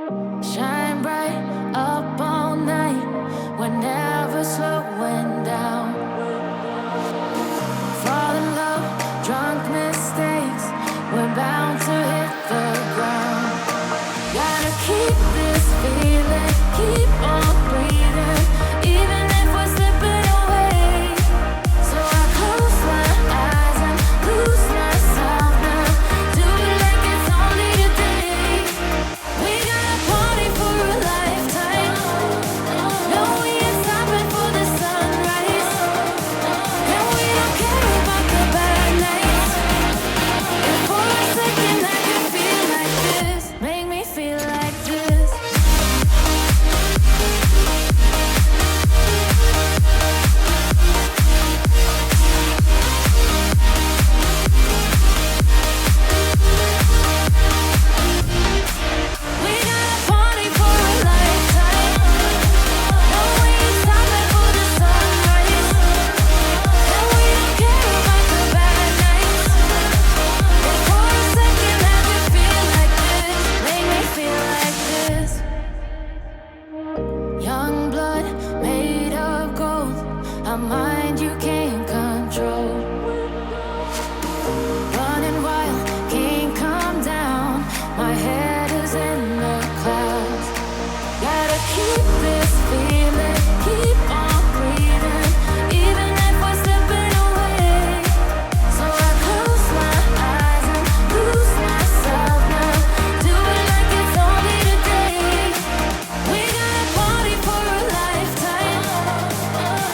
Shine bright up all night. We're never slowing down. Fall in love, drunk mistakes. We're bound to hit the ground. Gotta keep this feeling, keep on breathing, even if we're slipping away. So I close my eyes and lose myself now. Do it like it's only today. We got a party for a lifetime. No, we ain't stopping for the sunrise. And we don't care about the bad nights. If for a second I can feel like this, make me feel like this. We got a party for a lifetime. No, we ain't stopping for the sunrise. And we don't care about the bad nights. If for a second I can feel like this, make me feel like this. Young blood made of gold, a mind you can't control. Running wild, can't come down. My head is in the clouds. Gotta keep this feeling, keep on breathing, even if we're slipping away. So I close my eyes and lose myself now. Do it like it's only today. We got a party for a lifetime.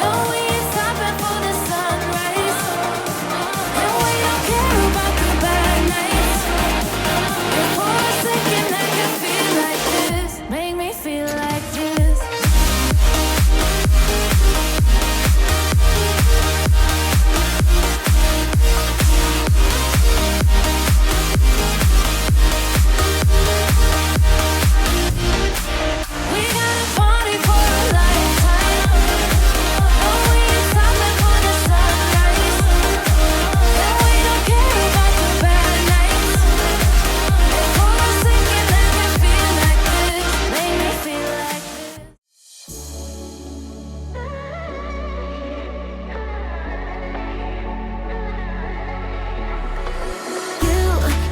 No, we ain't stopping for the sunrise. And we don't care about the bad nights. If for a second I can feel like this, make me feel like this. We got a party for a lifetime. No, we ain't stopping for the sunrise. And we don't care about the bad nights. If for a second I can feel like this, make me feel like this.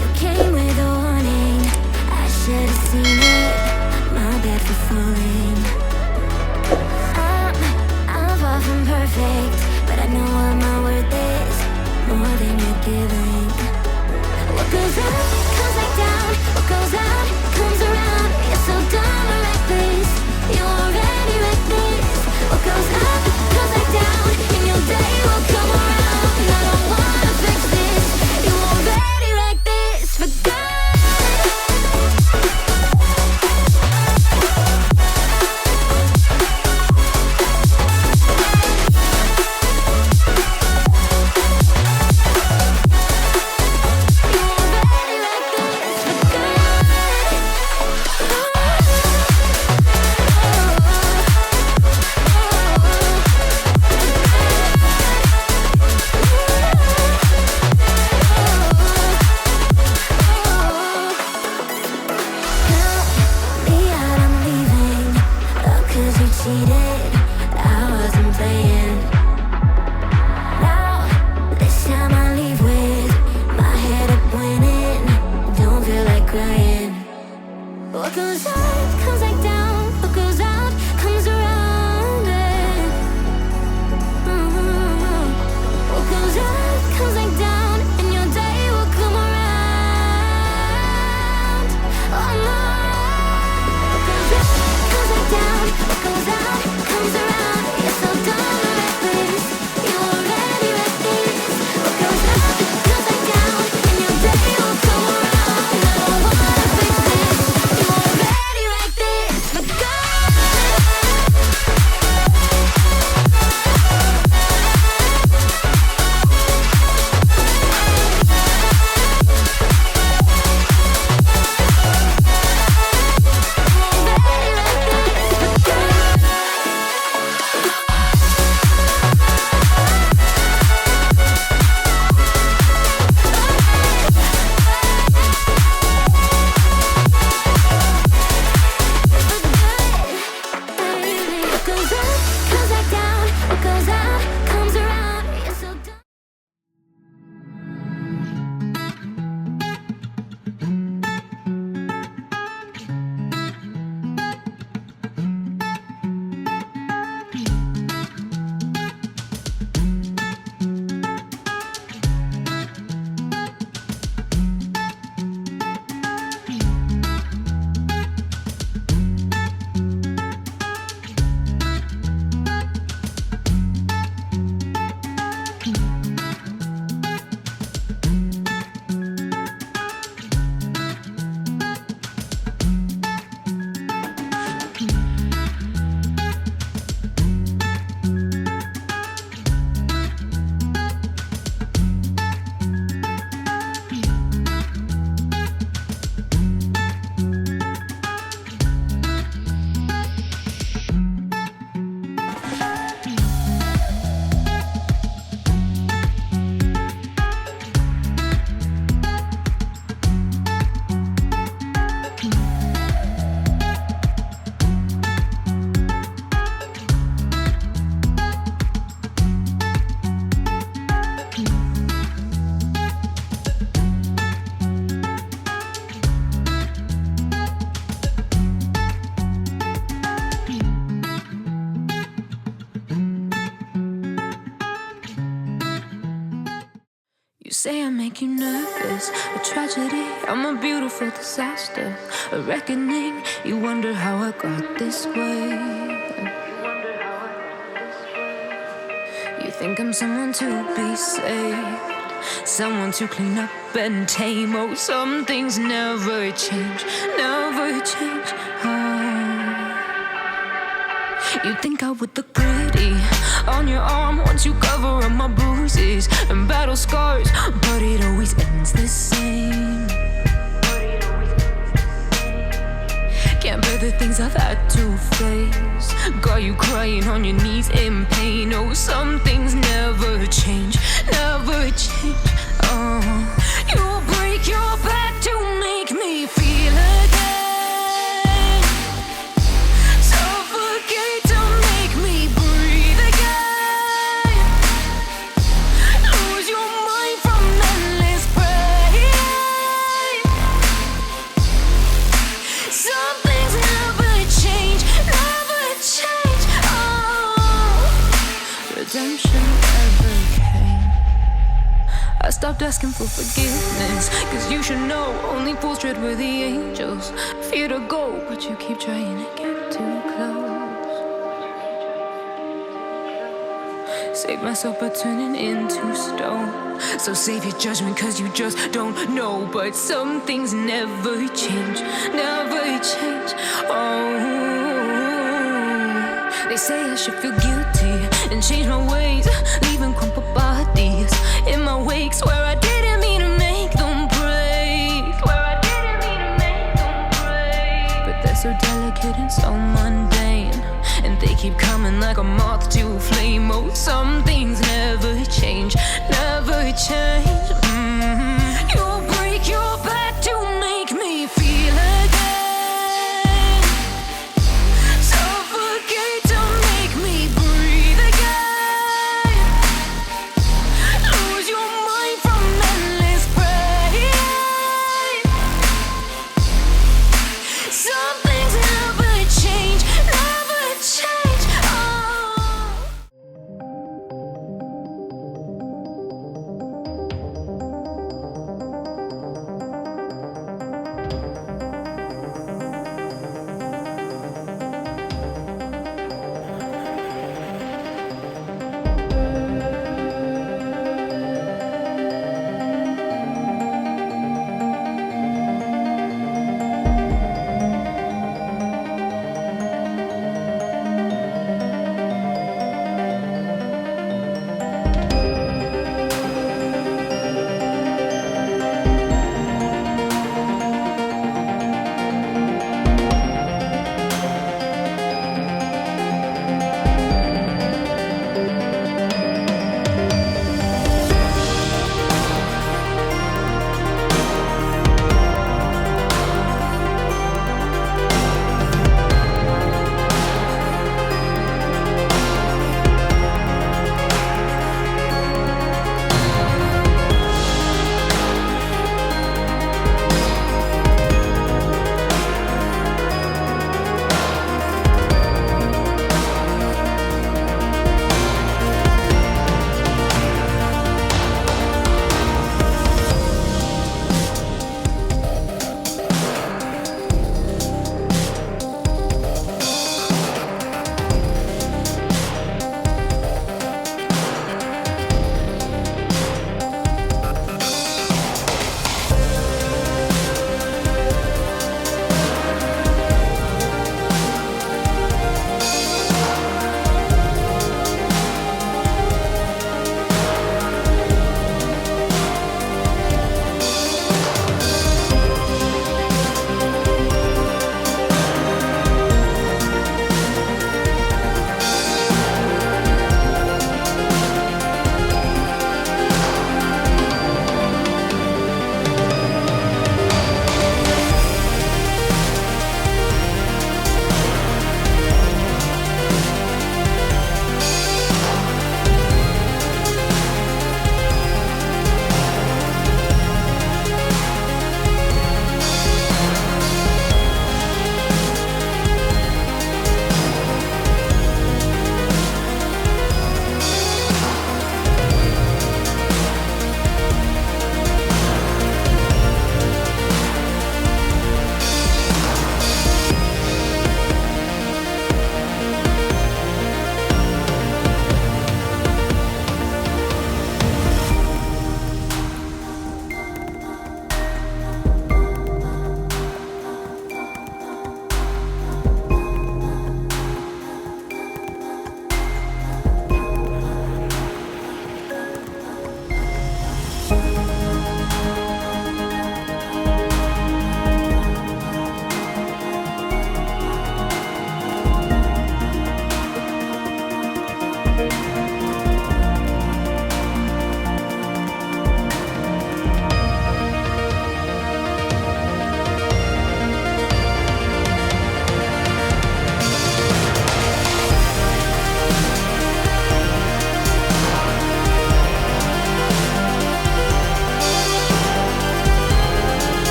You came with a warning. I should have seen it. My bad for falling. I'm far from perfect, but I know what my worth is, more than you're giving. What goes up comes back down. What goes out comes around. You're so dumb or reckless. You already wrecked this. What goes up comes back down, and your day will come around. I don't wanna fix this. You already wrecked this for good. This say I make you nervous, a tragedy, I'm a beautiful disaster, a reckoning, you wonder how I got this way. You think I'm someone to be saved, someone to clean up and tame. Oh, some things never change, never change. You think I would look pretty on your arm once you cover up my bruises and battle scars, but it always ends the same. Can't bear the things I've had to face, got you crying on your knees in pain. Oh, some things never change, never change. You'll break your back to make me feel again, suffocate to make me breathe again, lose your mind from endless pain. Some things never change, never change. Redemption never came. I stopped asking for forgiveness, cause you should know only fools tread where the angels fear to go, but you keep trying to get too close. Save myself by turning into stone, so save your judgment cause you just don't know. But some things never change, never change. They say I should feel guilty and change my ways, leaving crumpled bodies in my wake. Swear I didn't mean to make them break, swear I didn't mean to make them break. But they're so delicate and so mundane, and they keep coming like a moth to a flame. Oh, some things never change, never change.